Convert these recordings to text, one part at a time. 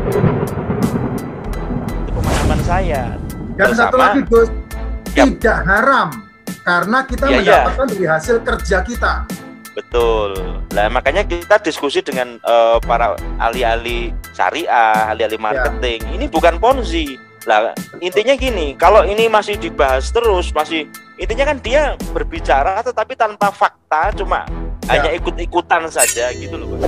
Itu pemahaman saya. Dan satu lagi Gus, tidak haram karena kita mendapatkan dari hasil kerja kita. Betul. Nah makanya kita diskusi dengan para ahli-ahli syariah, ahli-ahli marketing. Ini bukan ponzi. Lah intinya gini, kalau ini masih dibahas terus, intinya kan dia berbicara tetapi tanpa fakta, cuma hanya ikut-ikutan saja gitu loh Pak.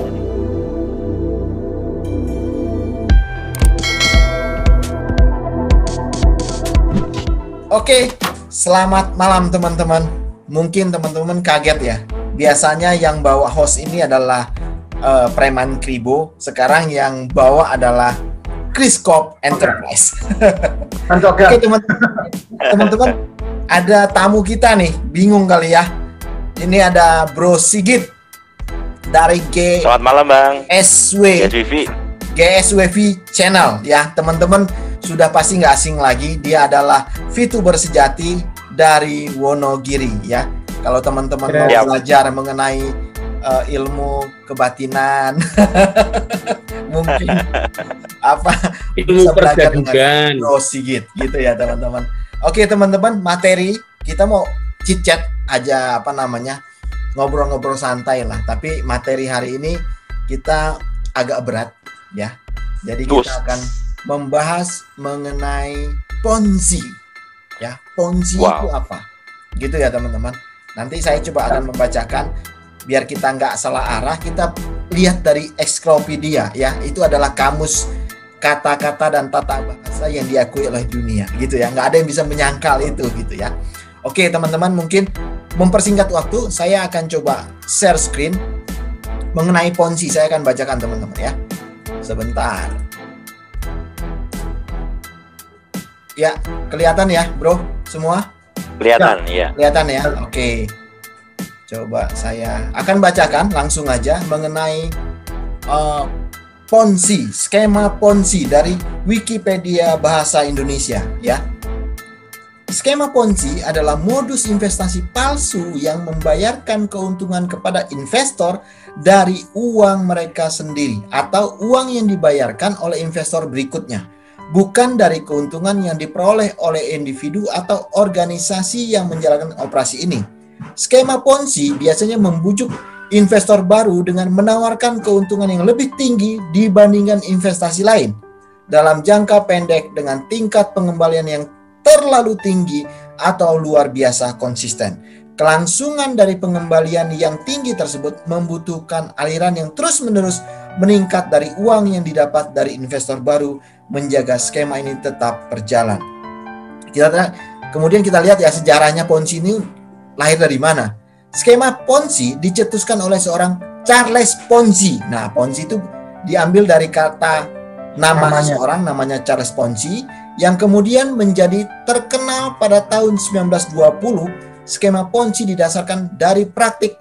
Oke, selamat malam teman-teman. Mungkin teman-teman kaget ya. Biasanya yang bawa host ini adalah Preman Kribo. Sekarang yang bawa adalah Chris Corp Enterprise. Oke teman-teman, ada tamu kita nih. Bingung kali ya. Ini ada Bro Sigit dari Selamat malam Bang. GSWV Channel ya teman-teman. Sudah pasti nggak asing lagi, dia adalah VTuber sejati dari Wonogiri ya. Kalau teman-teman mau belajar mengenai ilmu kebatinan, mungkin ilmu bisa belajar dengan Bro Sigit gitu ya teman-teman. Oke teman-teman, materi kita mau chit-chat aja ngobrol-ngobrol santai lah. Tapi materi hari ini kita agak berat ya. Jadi kita akan membahas mengenai ponzi ya. Ponzi itu apa gitu ya teman-teman. Nanti saya coba akan membacakan biar kita nggak salah arah. Kita lihat dari Encyclopedia ya, itu adalah kamus kata-kata dan tata bahasa yang diakui oleh dunia gitu ya. Nggak ada yang bisa menyangkal itu gitu ya. Oke teman-teman, mungkin mempersingkat waktu saya akan coba share screen mengenai ponzi. Saya akan bacakan teman-teman ya. Sebentar. Ya, kelihatan ya, Bro, semua? Kelihatan, ya. Kelihatan ya. Oke. Coba saya akan bacakan langsung aja mengenai ponzi, skema ponzi dari Wikipedia Bahasa Indonesia, ya. Skema ponzi adalah modus investasi palsu yang membayarkan keuntungan kepada investor dari uang mereka sendiri atau uang yang dibayarkan oleh investor berikutnya, bukan dari keuntungan yang diperoleh oleh individu atau organisasi yang menjalankan operasi ini. Skema ponzi biasanya membujuk investor baru dengan menawarkan keuntungan yang lebih tinggi dibandingkan investasi lain dalam jangka pendek dengan tingkat pengembalian yang terlalu tinggi atau luar biasa konsisten. Kelangsungan dari pengembalian yang tinggi tersebut membutuhkan aliran yang terus-menerus meningkat dari uang yang didapat dari investor baru menjaga skema ini tetap berjalan. Kemudian kita lihat ya sejarahnya ponzi ini lahir dari mana. Skema ponzi dicetuskan oleh seorang Charles Ponzi. Nah, Ponzi itu diambil dari kata nama seorang namanya Charles Ponzi yang kemudian menjadi terkenal pada tahun 1920. Skema ponzi didasarkan dari praktik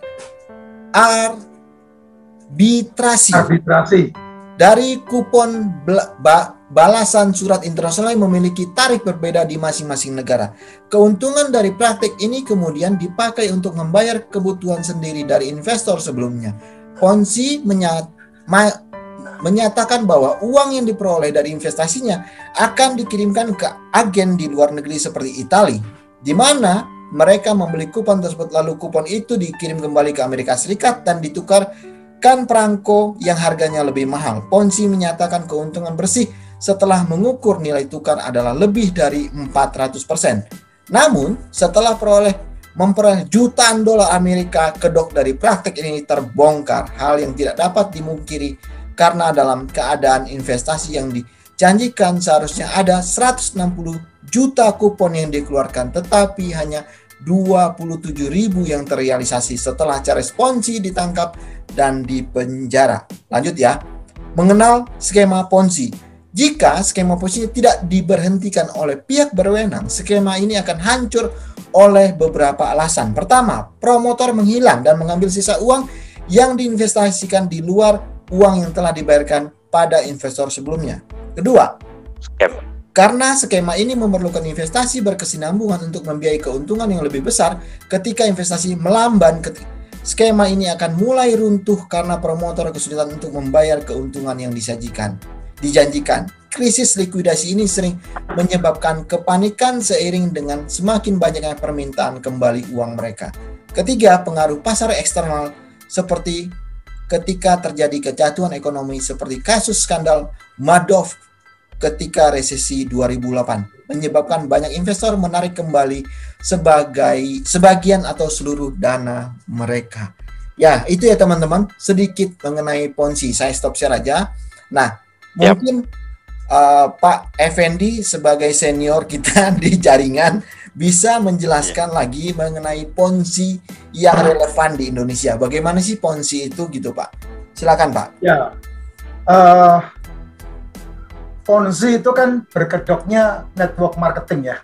arbitrasi. Dari kupon balasan surat internasional yang memiliki tarif berbeda di masing-masing negara. Keuntungan dari praktik ini kemudian dipakai untuk membayar kebutuhan sendiri dari investor sebelumnya. Ponzi menyatakan bahwa uang yang diperoleh dari investasinya akan dikirimkan ke agen di luar negeri seperti Italia, di mana mereka membeli kupon tersebut, lalu kupon itu dikirim kembali ke Amerika Serikat dan ditukarkan perangko yang harganya lebih mahal. Ponzi menyatakan keuntungan bersih setelah mengukur nilai tukar adalah lebih dari 400%. Namun, setelah memperoleh jutaan dolar Amerika, kedok dari praktek ini terbongkar, hal yang tidak dapat dimungkiri karena dalam keadaan investasi yang dijanjikan seharusnya ada 160 juta kupon yang dikeluarkan, tetapi hanya 27.000 yang terrealisasi setelah Charles Ponzi ditangkap dan dipenjara. Lanjut ya, mengenal skema Ponzi. Jika skema Ponzi tidak diberhentikan oleh pihak berwenang, skema ini akan hancur oleh beberapa alasan. Pertama, promotor menghilang dan mengambil sisa uang yang diinvestasikan di luar uang yang telah dibayarkan pada investor sebelumnya. Kedua, karena skema ini memerlukan investasi berkesinambungan untuk membiayai keuntungan yang lebih besar, ketika investasi melamban, skema ini akan mulai runtuh karena promotor kesulitan untuk membayar keuntungan yang disajikan. dijanjikan. Krisis likuidasi ini sering menyebabkan kepanikan seiring dengan semakin banyaknya permintaan kembali uang mereka. Ketiga, pengaruh pasar eksternal seperti ketika terjadi kejatuhan ekonomi seperti kasus skandal Madoff ketika resesi 2008 menyebabkan banyak investor menarik kembali sebagian atau seluruh dana mereka. Ya, itu ya teman-teman, sedikit mengenai Ponzi. Saya stop share aja. Nah, mungkin Pak Effendi sebagai senior kita di jaringan bisa menjelaskan lagi mengenai Ponzi yang relevan di Indonesia. Bagaimana sih Ponzi itu gitu, Pak? Silakan, Pak. Ya, Ponzi itu kan berkedoknya network marketing ya.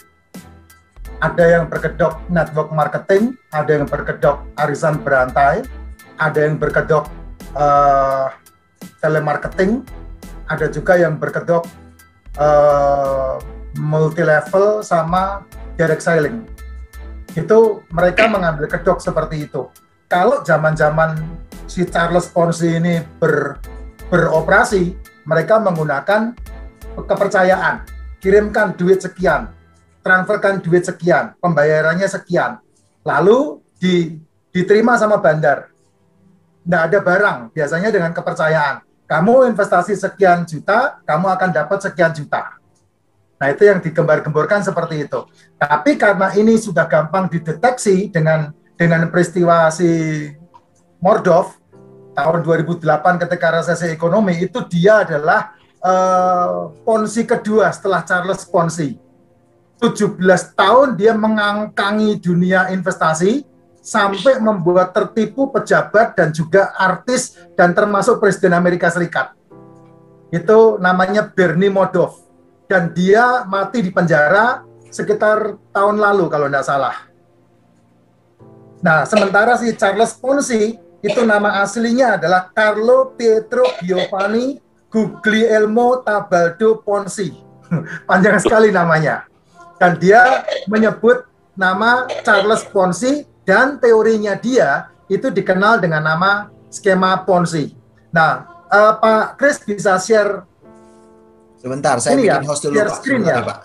Ada yang berkedok network marketing, ada yang berkedok arisan berantai, ada yang berkedok telemarketing, ada juga yang berkedok multi level sama direct selling. Itu mereka mengambil kedok seperti itu. Kalau zaman-zaman si Charles Ponzi ini beroperasi, mereka menggunakan kepercayaan. Kirimkan duit sekian, transferkan duit sekian, pembayarannya sekian, lalu diterima sama bandar. Nggak ada barang, biasanya dengan kepercayaan. Kamu investasi sekian juta, kamu akan dapat sekian juta. Nah, itu yang digembar-gemborkan seperti itu. Tapi karena ini sudah gampang dideteksi dengan peristiwa si Madoff tahun 2008 ketika resesi ekonomi, itu dia adalah Ponzi kedua setelah Charles Ponzi. 17 tahun dia mengangkangi dunia investasi sampai membuat tertipu pejabat dan juga artis dan termasuk Presiden Amerika Serikat. Itu namanya Bernie Madoff. Dan dia mati di penjara sekitar tahun lalu kalau tidak salah. Nah, sementara si Charles Ponzi itu nama aslinya adalah Carlo Pietro Giovanni Guglielmo Tabaldo Ponzi. Panjang sekali namanya. Dan dia menyebut nama Charles Ponzi dan teorinya dia itu dikenal dengan nama skema Ponzi. Nah, Pak Chris bisa share. Sebentar, saya bikin host dulu, Pak. Screen ya, Pak.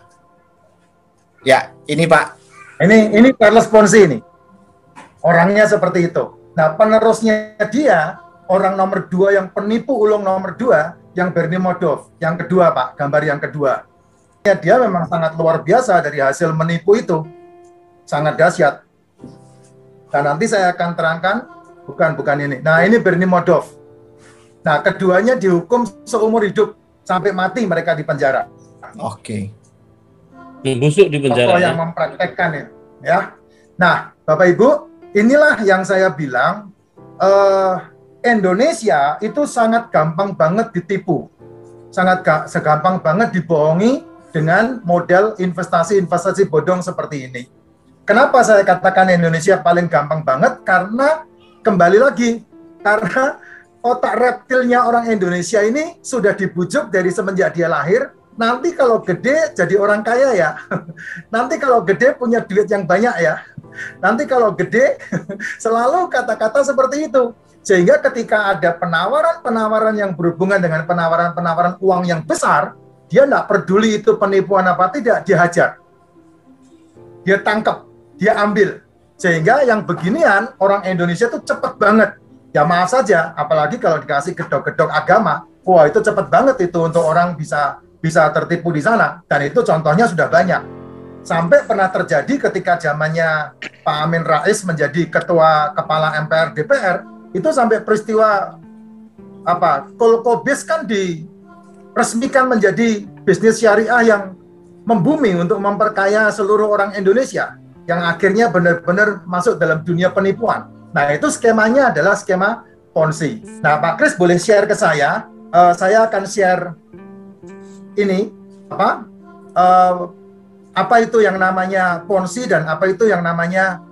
Ya, ini Pak. Ini Charles Ponzi ini. Orangnya seperti itu. Nah, penerusnya dia, orang nomor 2 yang penipu ulung nomor 2, yang Bernie Madoff. Yang kedua, Pak, gambar yang kedua. Dia memang sangat luar biasa dari hasil menipu itu. Sangat dahsyat. Nah, nanti saya akan terangkan, bukan ini. Nah, ini Bernie Madoff. Nah, keduanya dihukum seumur hidup. Sampai mati mereka di penjara. Oke. Membusuk di penjara. Tokoh yang mempraktekkan ya. Nah, Bapak Ibu, inilah yang saya bilang, Indonesia itu sangat gampang banget ditipu. Segampang banget dibohongi dengan model investasi bodong seperti ini. Kenapa saya katakan Indonesia paling gampang banget? Karena kembali lagi, karena otak reptilnya orang Indonesia ini sudah dibujuk dari semenjak dia lahir. Nanti kalau gede jadi orang kaya ya. Nanti kalau gede punya duit yang banyak ya. Nanti kalau gede selalu kata-kata seperti itu. Sehingga ketika ada penawaran-penawaran yang berhubungan dengan penawaran-penawaran uang yang besar, dia tidak peduli itu penipuan apa tidak, dia hajar. Dia tangkap, dia ambil. Sehingga yang beginian orang Indonesia tuh cepat banget. Ya maaf saja, apalagi kalau dikasih gedok-gedok agama, wah itu cepat banget itu untuk orang bisa tertipu di sana. Dan itu contohnya sudah banyak. Sampai pernah terjadi ketika zamannya Pak Amin Rais menjadi ketua kepala MPR DPR, itu sampai peristiwa Kolkobis kan diresmikan menjadi bisnis syariah yang membumi untuk memperkaya seluruh orang Indonesia, yang akhirnya benar-benar masuk dalam dunia penipuan. Nah, itu skemanya adalah skema Ponzi. Nah, Pak Chris boleh share ke saya. Saya akan share ini apa itu yang namanya Ponzi dan apa itu yang namanya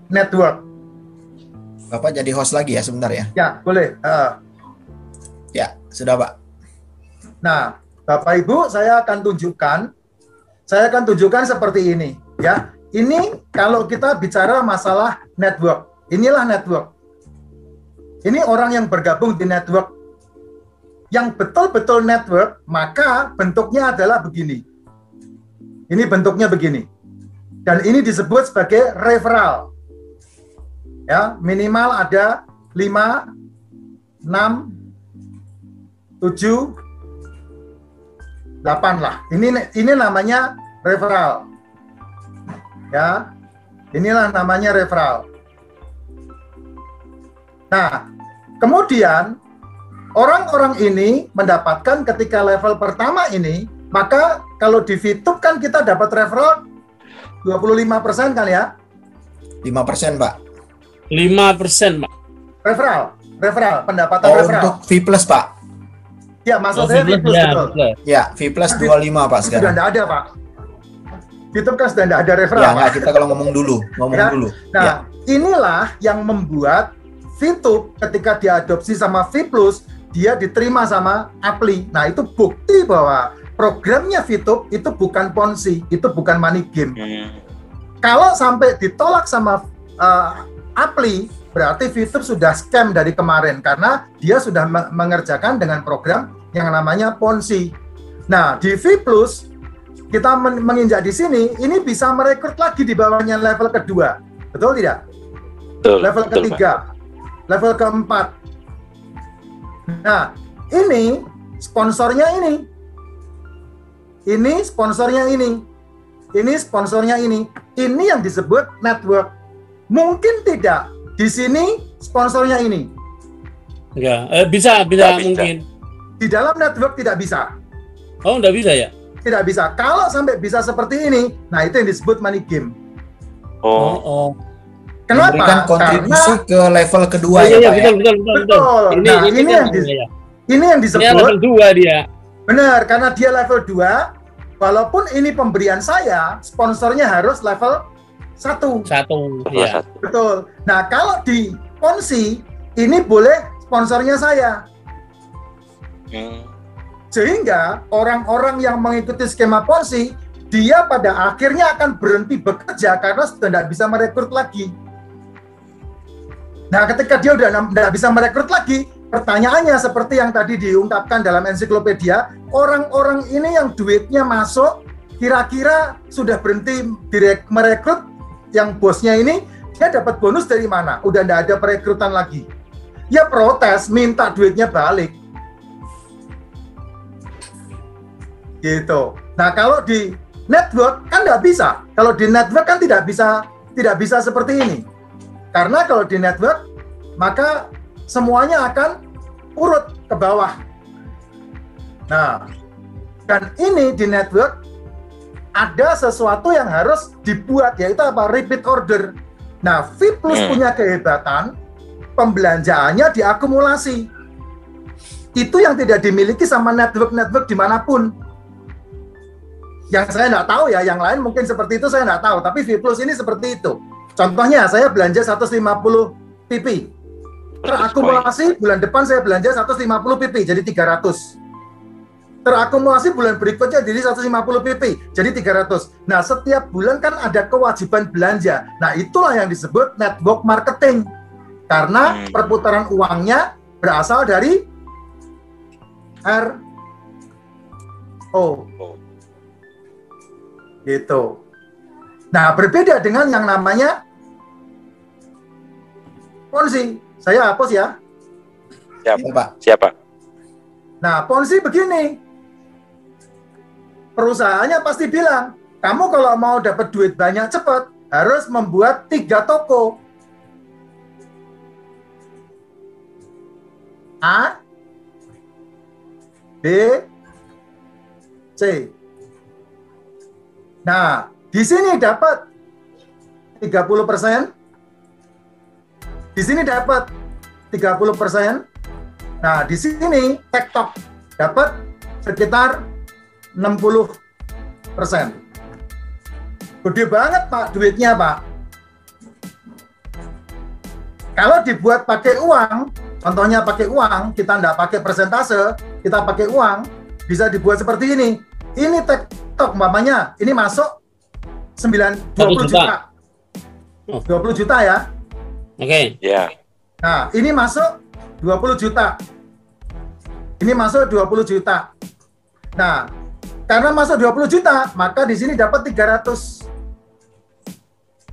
network. Bapak jadi host lagi ya sebentar ya? Ya, boleh. Ya, sudah Pak. Nah, Bapak Ibu, saya akan tunjukkan seperti ini, ya. Ini kalau kita bicara masalah network, inilah network. Ini orang yang bergabung di network yang betul-betul network, maka bentuknya adalah begini. Ini bentuknya begini. Dan ini disebut sebagai referral. Ya, minimal ada 5, 6, 7, 8 lah. Ini namanya referral. Ya. Inilah namanya referral. Nah, kemudian orang-orang ini mendapatkan ketika level pertama ini, maka kalau di VTube kan kita dapat referral 25% kan ya? 5%, Pak. 5%, Pak. Referral, pendapatan referral. Untuk V Plus, Pak. Ya, maksud saya V Plus, ya, betul. Ya, V Plus 25, Pak, sekarang. Sudah tidak ada, Pak. VTube kan sudah tidak ada referral, Ya, Pak. nggak, kita kalau ngomong dulu. Nah, Ya. inilah yang membuat VTube ketika diadopsi sama V Plus, dia diterima sama Apply. Nah, itu bukti bahwa programnya VTube itu bukan Ponzi, itu bukan money game. Kalau sampai ditolak sama Apply, berarti VTube sudah scam dari kemarin karena dia sudah mengerjakan dengan program yang namanya Ponzi. Nah, di V Plus kita menginjak di sini, ini bisa merekrut lagi di bawahnya level kedua, betul tidak? Betul, Level betul, ketiga, level keempat. Nah, ini sponsornya ini sponsornya ini sponsornya ini yang disebut network. Mungkin tidak di sini sponsornya ini. Ya, bisa mungkin. Di dalam network tidak bisa. Oh, nggak bisa ya? Tidak bisa. Kalau sampai bisa seperti ini, nah itu yang disebut money game. Oh. Kenapa? Memberikan kontribusi ke level kedua Iya, ya, Pak. betul. Betul. Ini yang disebut Ini level 2 dia. benar, karena dia level 2, walaupun ini pemberian saya, sponsornya harus level 1. Ya. Betul. Nah, kalau di Ponzi, ini boleh sponsornya saya. Sehingga orang-orang yang mengikuti skema Ponzi, dia pada akhirnya akan berhenti bekerja karena sudah tidak bisa merekrut lagi. Nah, ketika dia sudah tidak bisa merekrut lagi, pertanyaannya seperti yang tadi diungkapkan dalam ensiklopedia, orang-orang ini yang duitnya masuk, kira-kira sudah berhenti merekrut, yang bosnya ini, dia dapat bonus dari mana? Udah tidak ada perekrutan lagi. Ya protes, minta duitnya balik. Gitu. Nah, kalau di network kan nggak bisa. Kalau di network kan tidak bisa seperti ini. Karena kalau di network, maka semuanya akan urut ke bawah. Nah, dan ini di network ada sesuatu yang harus dibuat, yaitu apa? Repeat order. Nah, V Plus punya kehebatan, pembelanjaannya diakumulasi. Itu yang tidak dimiliki sama network-network dimanapun. Yang saya nggak tahu ya, yang lain mungkin seperti itu saya nggak tahu, tapi V Plus ini seperti itu. Contohnya, saya belanja 150 pp. Terakumulasi bulan depan saya belanja 150 pp, jadi 300. Terakumulasi bulan berikutnya jadi 150 pp, jadi 300. Nah, setiap bulan kan ada kewajiban belanja. Nah, itulah yang disebut network marketing. Karena perputaran uangnya berasal dari RO. Gitu. Nah, berbeda dengan yang namanya Ponzi. Saya hapus ya. Siapa? Nah, Ponzi begini. Perusahaannya pasti bilang, kamu kalau mau dapat duit banyak cepat, harus membuat 3 toko. A, B, C. Nah, di sini dapat 30%. Di sini dapat 30%. Nah, di sini TikTok dapat sekitar 60%. Gede banget, Pak, duitnya, Pak. Kalau dibuat pakai uang, contohnya pakai uang, kita nggak pakai persentase, kita pakai uang, bisa dibuat seperti ini. Ini TikTok, umpamanya, ini masuk 20 juta. 20 juta ya. Oke. Ya. Nah, ini masuk 20 juta. Ini masuk 20 juta. Nah, karena masuk 20 juta, maka di sini dapat 500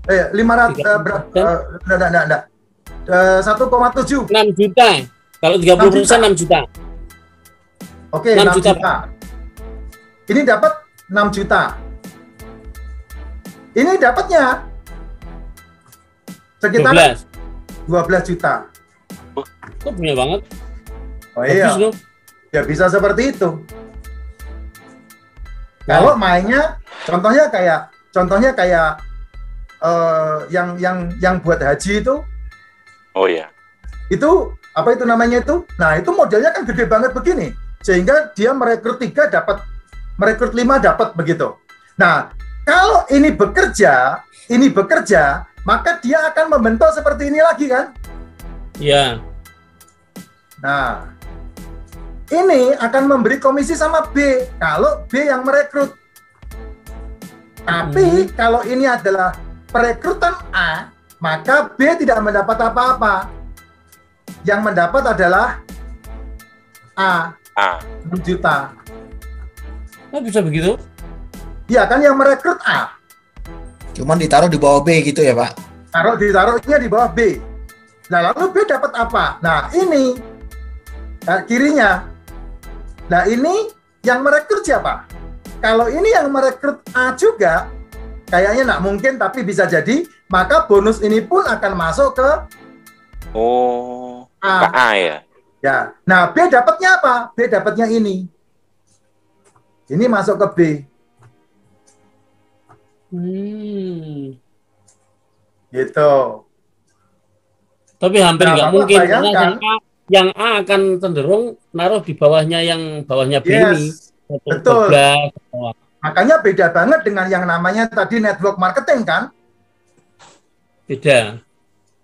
enggak. 1,7. 6 juta. Kalau 30% 6 juta. Oke, 6 juta. Ini dapat 6 juta. Ini dapatnya sekitar 12 juta. Kok punya banget? Oh iya. Ya bisa seperti itu. Kalau mainnya contohnya kayak yang buat haji itu. Oh iya. Itu apa itu namanya itu? Nah, itu modelnya kan gede banget begini. Sehingga dia merekrut 3 dapat, merekrut 5 dapat begitu. Nah, kalau ini bekerja, maka dia akan membentuk seperti ini lagi kan? Iya. Nah, ini akan memberi komisi sama B kalau B yang merekrut. Tapi kalau ini adalah perekrutan A, maka B tidak mendapat apa-apa. Yang mendapat adalah A. 6 juta. Kok bisa begitu? Iya kan yang merekrut A. Cuman ditaruh di bawah B gitu ya, Pak? Ditaruhnya di bawah B. Nah, lalu B dapat apa? Nah, ini kirinya. Nah, ini yang merekrut siapa? Kalau ini yang merekrut A juga, kayaknya nggak mungkin, tapi bisa jadi, maka bonus ini pun akan masuk ke A ya. Ya. Nah, B dapatnya apa? B dapatnya ini. Ini masuk ke B. Gitu. Tapi hampir nggak mungkin karena yang A akan cenderung naruh di bawahnya yang bawahnya B ini. Betul. Makanya beda banget dengan yang namanya tadi network marketing kan? Beda.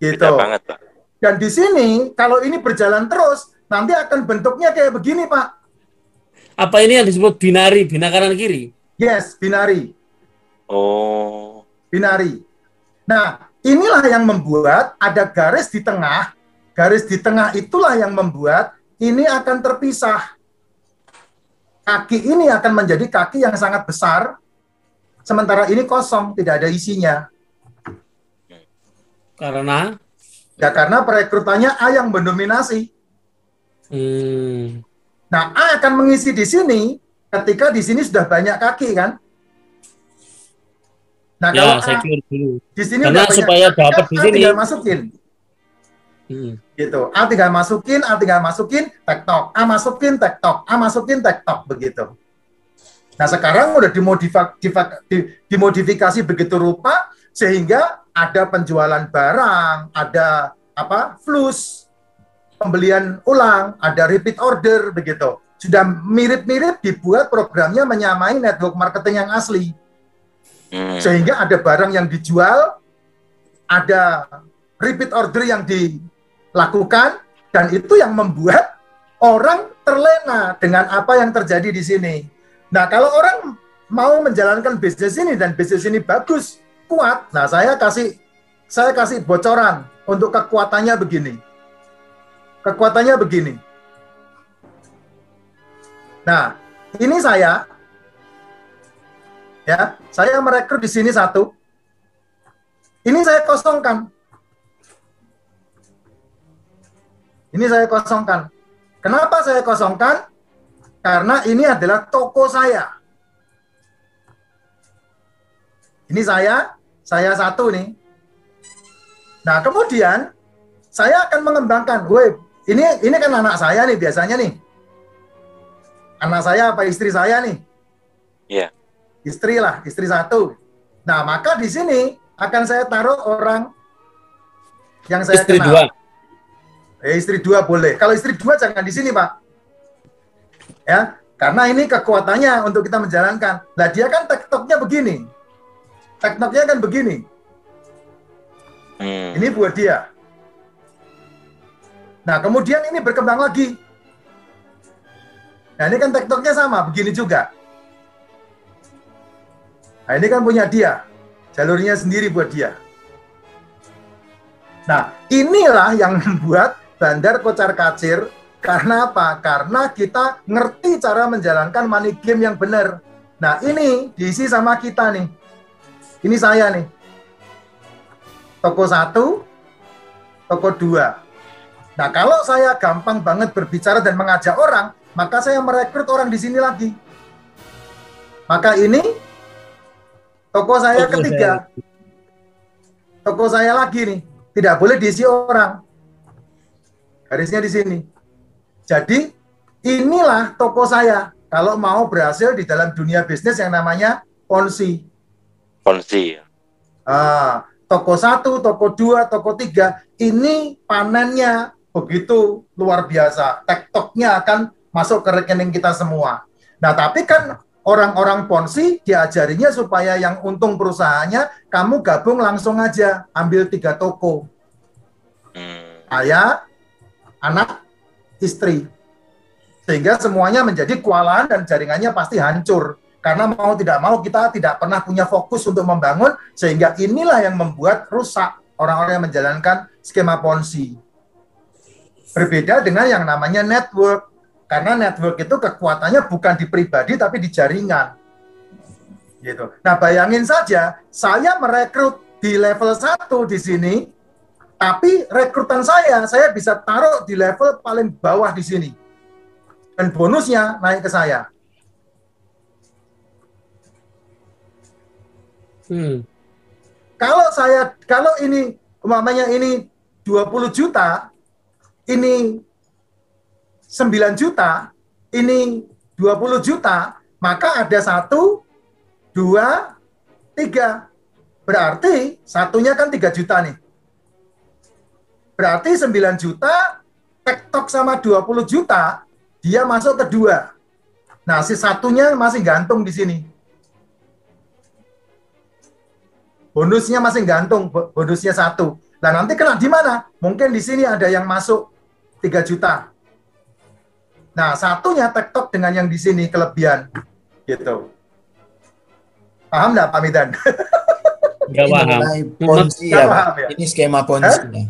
Gitu. Beda banget, Pak. Dan di sini kalau ini berjalan terus, nanti akan bentuknya kayak begini, Pak. Apa ini yang disebut binari, bina kanan kiri? Yes, binari. Oh. Binari. Nah, inilah yang membuat ada garis di tengah. Garis di tengah itulah yang membuat ini akan terpisah. Kaki ini akan menjadi kaki yang sangat besar, sementara ini kosong, tidak ada isinya. Karena? Ya karena perekrutannya A yang mendominasi. Nah, A akan mengisi di sini ketika di sini sudah banyak kaki kan? Nah, ya, kalau saya A dulu. di sini karena supaya dapat di sini tinggal masukin. Gitu. A tinggal masukin, tektok. A masukin, tektok. A masukin, tektok begitu. Nah, sekarang udah dimodifikasi begitu rupa sehingga ada penjualan barang, ada flus, pembelian ulang, ada repeat order begitu. Sudah mirip-mirip dibuat programnya menyamai network marketing yang asli. Sehingga ada barang yang dijual, ada repeat order yang dilakukan, dan itu yang membuat orang terlena dengan apa yang terjadi di sini. Nah, kalau orang mau menjalankan bisnis ini dan bisnis ini bagus, kuat, nah saya kasih bocoran untuk kekuatannya begini. Kekuatannya begini. Nah, ini saya merekrut di sini 1. Ini saya kosongkan. Kenapa saya kosongkan? Karena ini adalah toko saya. Ini saya 1 nih. Nah, kemudian saya akan mengembangkan. Ini kan anak saya nih biasanya nih. Anak saya apa istri saya nih? Iya. Istri 1. Nah, maka di sini akan saya taruh orang yang saya istri kenal. 2. Istri 2 boleh. Kalau istri 2 jangan di sini, Pak. Ya, karena ini kekuatannya untuk kita menjalankan. Nah, dia kan tektoknya begini. Tektoknya kan begini. Ini buat dia. Nah, kemudian ini berkembang lagi. Nah, ini kan tektoknya sama, begini juga. Nah, ini kan punya dia. Jalurnya sendiri buat dia. Nah, inilah yang membuat Bandar Kocar Kacir Karena apa? Karena kita ngerti cara menjalankan money game yang benar. Nah, ini diisi sama kita nih. Ini saya nih. Toko 1, toko 2. Nah, kalau saya gampang banget berbicara dan mengajak orang, maka saya merekrut orang di sini lagi. Maka ini toko saya ketiga. Toko saya lagi nih. Tidak boleh diisi orang. Garisnya di sini. Jadi, inilah toko saya kalau mau berhasil di dalam dunia bisnis yang namanya Ponzi. Ponzi. Toko 1, toko 2, toko 3, ini panennya begitu luar biasa. TikToknya akan masuk ke rekening kita semua. Nah, tapi kan orang-orang Ponzi diajarinya supaya yang untung perusahaannya, kamu gabung langsung aja, ambil 3 toko. Saya, anak, istri. Sehingga semuanya menjadi kewalahan dan jaringannya pasti hancur. Karena mau tidak mau kita tidak pernah punya fokus untuk membangun, sehingga inilah yang membuat rusak orang-orang yang menjalankan skema Ponzi. Berbeda dengan yang namanya network. Karena network itu kekuatannya bukan di pribadi tapi di jaringan. Gitu. Nah, bayangin saja, saya merekrut di level 1 di sini, tapi rekrutan saya bisa taruh di level paling bawah di sini. Dan bonusnya naik ke saya. Kalau ini umpamanya ini 20 juta, ini 9 juta, ini 20 juta, maka ada 1, 2, 3. Berarti satunya kan 3 juta nih. Berarti 9 juta, TikTok sama 20 juta, dia masuk ke 2. Nah, si satunya masih gantung di sini. Bonusnya masih gantung, bonusnya 1. Nah, nanti kena di mana? Mungkin di sini ada yang masuk 3 juta. Nah, satunya TikTok dengan yang di sini kelebihan. Gitu. Paham nggak, Pak Midan? Nggak paham. Ponzi ya, paham, ya? Ini skema Ponzi.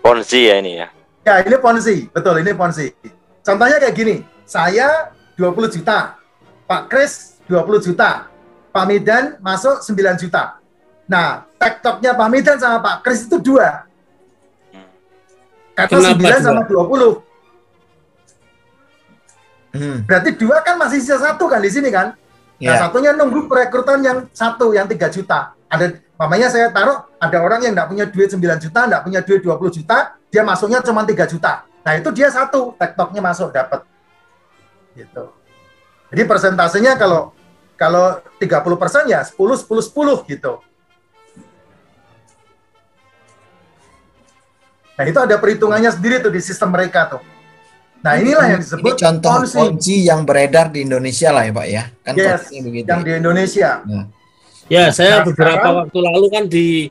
Ponzi ya ini ya. Ya, ini Ponzi. Betul, ini Ponzi. Contohnya kayak gini. Saya 20 juta. Pak Kris 20 juta. Pak Midan masuk 9 juta. Nah, TikToknya Pak Midan sama Pak Kris itu 2. Karena 9 sama 20. Berarti 2 kan masih sisa 1 kan di sini kan? Nah, satunya nunggu perekrutan yang 1, yang 3 juta. Ada, mamanya saya taruh, ada orang yang nggak punya duit 9 juta, nggak punya duit 20 juta, dia masuknya cuma 3 juta. Nah, itu dia 1, TikToknya masuk, dapat. Gitu. Jadi persentasenya kalau 30% ya 10, 10, 10 gitu. Nah, itu ada perhitungannya sendiri tuh di sistem mereka tuh. Nah, inilah yang disebut ini contoh Ponzi yang beredar di Indonesia lah ya, Pak ya. Kan yes, begitu. Yang di Indonesia. Ya, saya beberapa waktu lalu kan di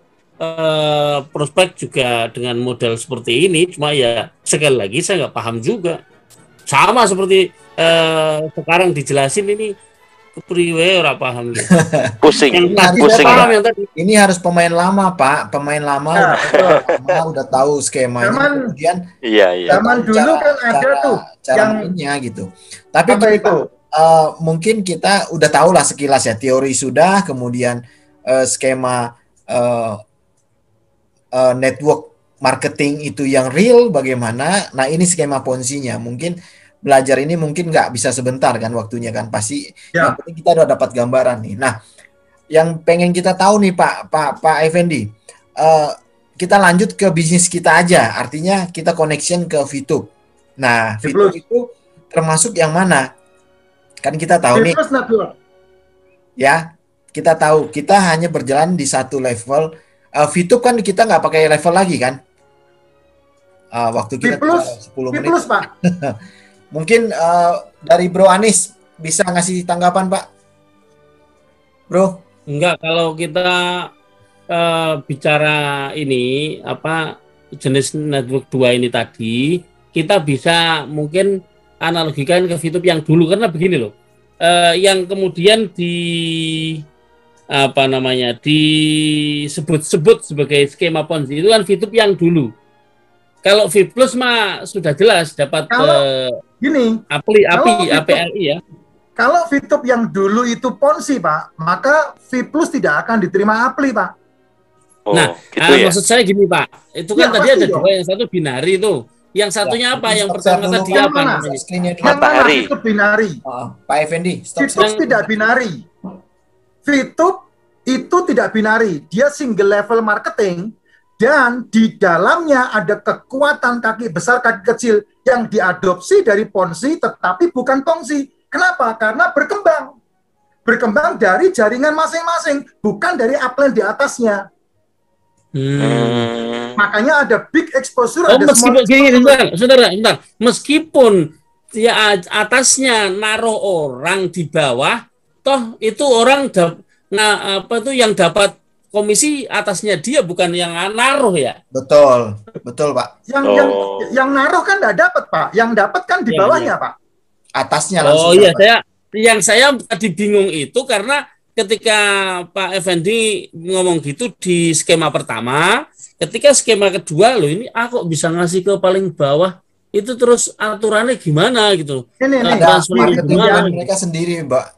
prospek juga dengan model seperti ini, cuma ya sekali lagi saya nggak paham juga. Sama seperti sekarang dijelasin ini kepriwe ora paham. Pusing. Pusing. Yang tadi. Ini harus pemain lama, Pak. Pemain lama udah tahu skemanya. Kemudian zaman dulu kan ada tuh yang gitu. Tapi kita, mungkin kita udah tahu lah sekilas ya, teori sudah, kemudian skema network marketing itu yang real bagaimana. Nah, ini skema Ponzi-nya. Mungkin belajar ini mungkin nggak bisa sebentar kan waktunya kan, pasti yang penting kita udah dapat gambaran nih. Nah, yang pengen kita tahu nih Pak Effendi, kita lanjut ke bisnis kita aja, artinya kita connection ke VTube. Nah, VTube itu termasuk yang mana? Kan kita tahu nih, ya kita tahu kita hanya berjalan di satu level. VTube kan kita nggak pakai level lagi kan? Waktu kita 10 menit. Pak. Mungkin dari Bro Anis bisa ngasih tanggapan, Pak? Bro? Enggak, kalau kita bicara ini jenis network 2 ini tadi, kita bisa mungkin analogikan ke VTube yang dulu, karena begini loh. Yang kemudian disebut-sebut sebagai skema Ponzi itu kan VTube yang dulu. Kalau V Plus mah sudah jelas dapat Gini, APLI ya. kalau VTube yang dulu itu ponzi, Pak, maka V Plus tidak akan diterima APLI, Pak. Oh, Nah, gitu ya. maksud saya gini Pak, itu kan Ya, tadi pasti ada dong. dua, yang satu binari itu, yang satunya apa? Yang Stop pertama share tadi dulu, apa Pak. namanya? Screen-nya dulu. Yang mana Matahari. VTube binari? Pak Effendi, stop VTube Yang- tidak binari. VTube itu tidak binari. Dia single level marketing dan di dalamnya ada kekuatan kaki besar, kaki kecil yang diadopsi dari ponzi tetapi bukan ponzi. Kenapa? Karena berkembang. Berkembang dari jaringan masing-masing, bukan dari upline di atasnya. Makanya ada big exposure, Oh, ada meskipun small gini, exposure. sebentar. Meskipun ya atasnya naruh orang di bawah, toh itu orang yang dapat komisi atasnya dia, bukan yang naruh ya. Betul Pak. Yang naruh kan nggak dapat, Pak. Yang dapat kan di Ya, bawahnya, ya. Pak. Atasnya langsung. Oh iya, dapat. saya tadi bingung itu karena ketika Pak Effendi ngomong gitu di skema pertama, ketika skema kedua, loh ini kok bisa ngasih ke paling bawah, itu terus aturannya gimana gitu. Ini Ada transfernya marketing gimana? dari mereka sendiri,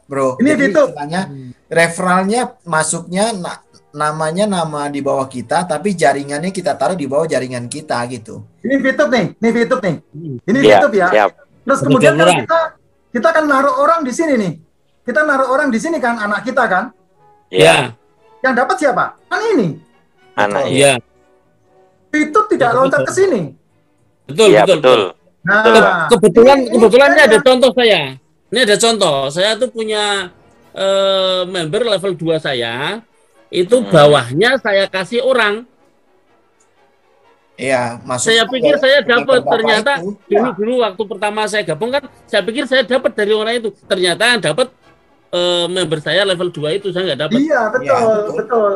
Bro. Ini Jadi gitu. istilahnya referralnya masuknya namanya nama di bawah kita, tapi jaringannya kita taruh di bawah jaringan kita gitu. Ini VTube nih, Ini Iya, VTube ya. siap. Terus Betul, kemudian kan orang. kita kan naruh orang di sini nih. Kita naruh orang di sini kan, anak kita kan. Ya, Yang dapat siapa? Kan ini. anak ya. Iya, VTube tidak Betul, loncat betul. ke sini. Iya, betul. Nah, Kebetulan ini ada bedanya. contoh saya. Ini ada contoh. Saya tuh punya member level 2 saya. Itu bawahnya saya kasih orang. Iya, Saya pikir saya dapat, ternyata Ya. dulu waktu pertama saya gabung kan, saya pikir saya dapat dari orang itu. Ternyata yang dapat member saya level 2 itu saya nggak dapat. Iya, betul, Iya, betul. betul.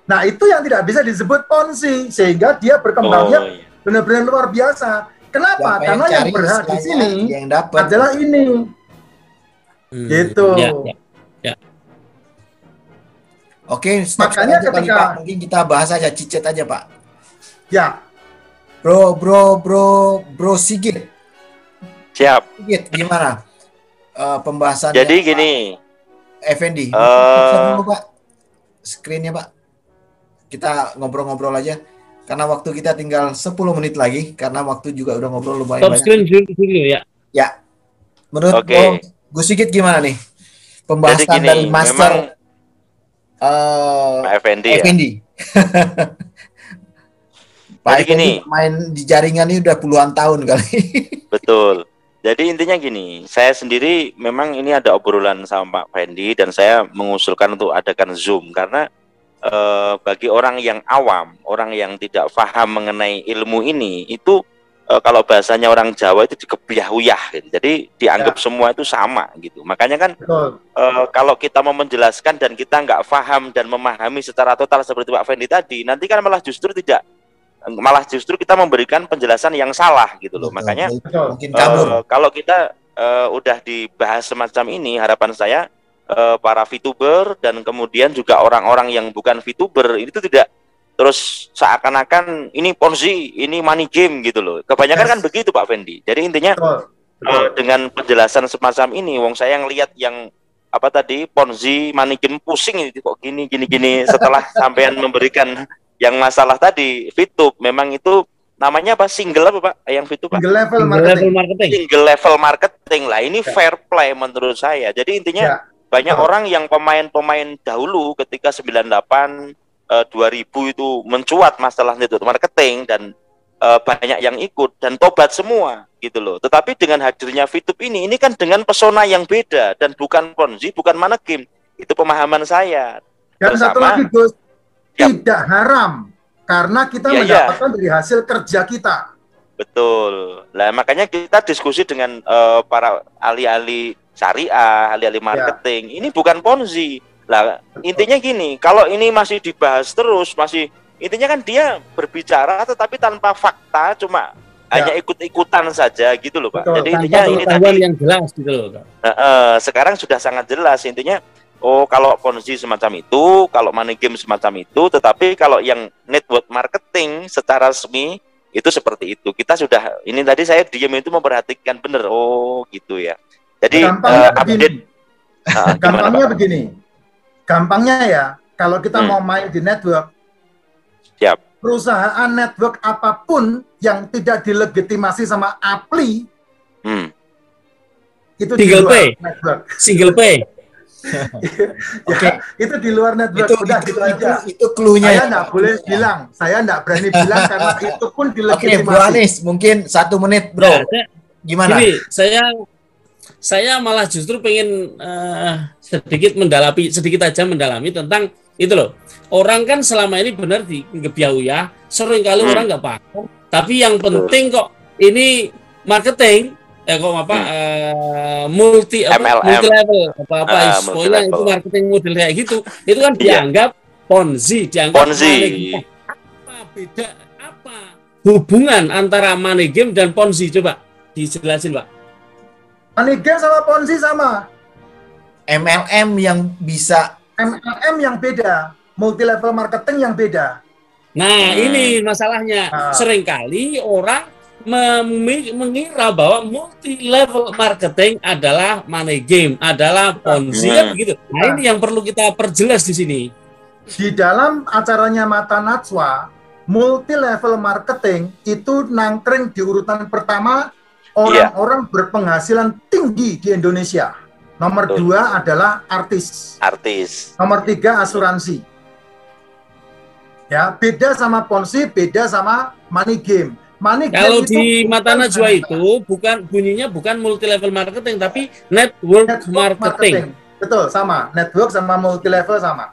Nah, itu yang tidak bisa disebut ponzi sehingga dia berkembangnya iya. benar-benar luar biasa. Kenapa? Siapa Karena yang cari berhak di istilahnya sini yang dapat adalah ini. Gitu. Ya. Oke, stop Makanya aja kali, ketika- Pak. Mungkin kita bahas aja, cicet aja, Pak. Ya, Bro Sigit, Siap. gimana pembahasan? Jadi gini, Effendi, dulu, Pak, screen-nya, Pak. Kita ngobrol-ngobrol aja. Karena waktu kita tinggal 10 menit lagi, karena waktu juga udah ngobrol lumayan Top banyak. screen dulu ya. Ya, menurut Oke. Bro Gus Sigit gimana nih pembahasan Jadi gini, dari Master Pak Effendi ya. Effendi? Pak Jadi Effendi gini. main di jaringan ini udah puluhan tahun kali. Betul. Jadi intinya gini, saya sendiri memang ini ada obrolan sama Pak Fendi dan saya mengusulkan untuk adakan Zoom karena bagi orang yang awam, orang yang tidak paham mengenai ilmu ini, itu kalau bahasanya orang Jawa itu dikebiah-uyah gitu. Jadi dianggap semua itu sama gitu. Makanya kan betul. kalau kita mau menjelaskan dan kita nggak paham dan memahami secara total seperti Pak Fendi tadi, nanti kan malah justru kita memberikan penjelasan yang salah gitu loh. Betul, Makanya Betul. mungkin kabur. kalau kita udah dibahas semacam ini, harapan saya para VTuber dan kemudian juga orang-orang yang bukan VTuber itu tidak terus seakan-akan ini ponzi, ini money game gitu loh. Kebanyakan Yes. kan begitu Pak Fendi. Jadi intinya Betul. dengan penjelasan semacam ini, wong saya ngelihat yang apa tadi ponzi, money game pusing ini kok gini setelah sampean memberikan yang masalah tadi VTube, memang itu namanya apa, single apa Pak yang VTube Pak? Single level Level marketing. marketing. Single level marketing lah, ini fair play menurut saya. Jadi intinya Ya. banyak Betul. orang yang pemain-pemain dahulu ketika 98 2000 itu mencuat masalah network marketing dan banyak yang ikut dan tobat semua gitu loh. Tetapi dengan hadirnya VTube ini kan dengan pesona yang beda dan bukan ponzi, bukan money game. Itu pemahaman saya. Dan satu Bersama- lagi Gus, Yap. tidak haram karena kita Iya, iya. mendapatkan dari hasil kerja kita. Betul. Lah makanya kita diskusi dengan para ahli-ahli syariah, ahli-ahli marketing. Ini bukan ponzi. Lah intinya gini, kalau ini masih dibahas terus, intinya kan dia berbicara tetapi tanpa fakta, cuma hanya ikut-ikutan saja gitu loh Pak. Betul. Jadi Tanpa intinya ini pengetahuan tadi yang jelas gitu loh. sekarang sudah sangat jelas intinya. Oh, kalau ponzi semacam itu, kalau money game semacam itu, tetapi kalau yang network marketing secara resmi Itu seperti itu. Kita sudah ini tadi saya diem itu memperhatikan bener. Oh gitu ya. Jadi update. Gampangnya begini. Gampangnya ya, kalau kita mau main di network, siap. Perusahaan network apapun yang tidak dilegitimasi sama APLI, itu single pay, network. Single pay. Ya, itu di luar network. Udah gitu aja. Itu cluenya. Saya nggak boleh bilang, saya nggak berani bilang karena itu pun dilegitimasi. Oke, Bro Anies, mungkin 1 menit, Bro. Nah, gimana? Jadi saya malah justru pengen sedikit aja mendalami tentang itu loh. Orang kan selama ini benar di ngebiau ya, sering kali orang nggak paham. Tapi yang penting kok ini marketing, multi level pokoknya itu marketing model kayak gitu. Itu kan dianggap Ponzi, Apa hubungan antara money game dan Ponzi? Coba dijelasin, Pak. Money game sama Ponzi sama. MLM yang bisa. MLM yang beda. Multi level marketing yang beda. Nah, ini masalahnya. Seringkali orang mengira bahwa multi level marketing adalah money game, adalah Ponzi gitu. Nah, ini yang perlu kita perjelas di sini. Di dalam acaranya Mata Najwa, multi level marketing itu nangkring di urutan pertama orang-orang berpenghasilan tinggi di Indonesia. Nomor 2 adalah artis. Nomor 3 asuransi. Ya, beda sama Ponzi, beda sama money game. Kalau di Mata Najwa itu bunyinya bukan multi level marketing tapi network marketing. Betul, sama. Network sama multi level sama.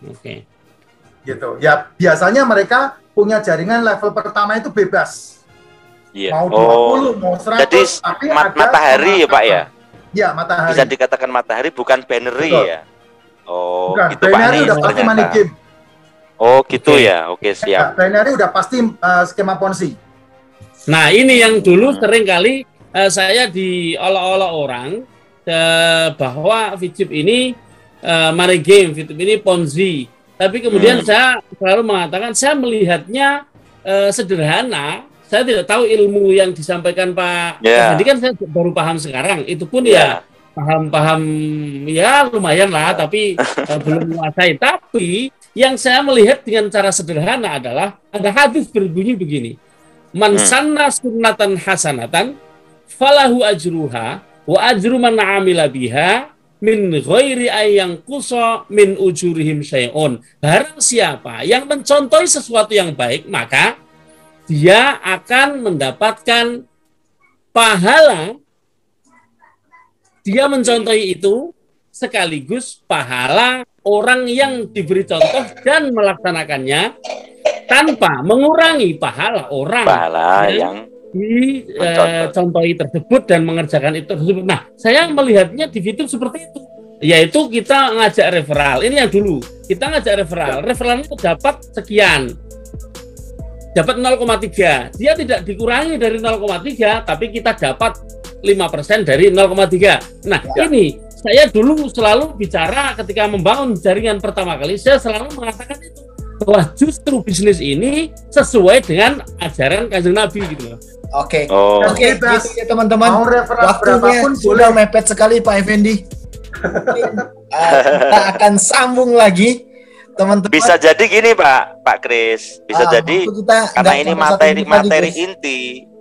Oke. Gitu. Ya, biasanya mereka punya jaringan level pertama itu bebas. Mau 20, mau 100, jadi tapi matahari ya, Pak ya? Ya, matahari. Bisa dikatakan matahari, bukan binary ya? Oh, bukan. gitu Pak. Binary udah pasti money game. Oh gitu ya, oke siap. Binary udah pasti skema Ponzi. Nah ini yang dulu sering kali saya diolok-olok orang bahwa Vchip ini money game, Vchip ini Ponzi. Tapi kemudian saya selalu mengatakan saya melihatnya sederhana. Saya tidak tahu ilmu yang disampaikan Pak. Jadi kan saya baru paham sekarang. Itu pun ya paham ya lumayan lah, tapi belum menguasai. Tapi yang saya melihat dengan cara sederhana adalah ada hadis berbunyi begini. Man sanna sunnatan hasanatan falahu ajruha wa ajru man amila biha min ghairi ayang kuso min ujurihim syai'un. Barang siapa yang mencontohi sesuatu yang baik, maka dia akan mendapatkan pahala. Dia mencontohi itu sekaligus pahala orang yang diberi contoh dan melaksanakannya tanpa mengurangi pahala orang yang dicontohi tersebut dan mengerjakan itu tersebut. Nah, saya melihatnya di Vchip seperti itu. Yaitu kita ngajak referral. Ini yang dulu. Kita ngajak referral. Referral itu dapat sekian. Dapat 0,3. Dia tidak dikurangi dari 0,3, tapi kita dapat 5% dari 0,3. Nah, ini saya dulu selalu bicara ketika membangun jaringan pertama kali, saya selalu mengatakan itu bahwa justru bisnis ini sesuai dengan ajaran Kanjeng Nabi gitu loh. Oke, gitu ya teman-teman. Waktunya sudah mepet sekali Pak Effendi. Kita akan sambung lagi, teman-teman. Bisa jadi gini Pak Kris, bisa jadi karena ini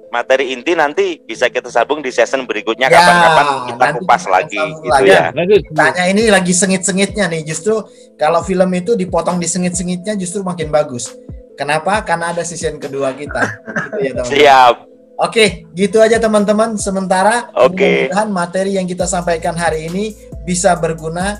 materi inti nanti bisa kita sambung di season berikutnya, kapan-kapan kita kupas lagi gitu ya. Tanya ini lagi sengit-sengitnya nih, justru kalau film itu dipotong di sengit-sengitnya justru makin bagus. Kenapa? Karena ada season kedua kita. Gitu ya, teman-teman. Siap. Oke, gitu aja teman-teman. Sementara mudah-mudahan materi yang kita sampaikan hari ini bisa berguna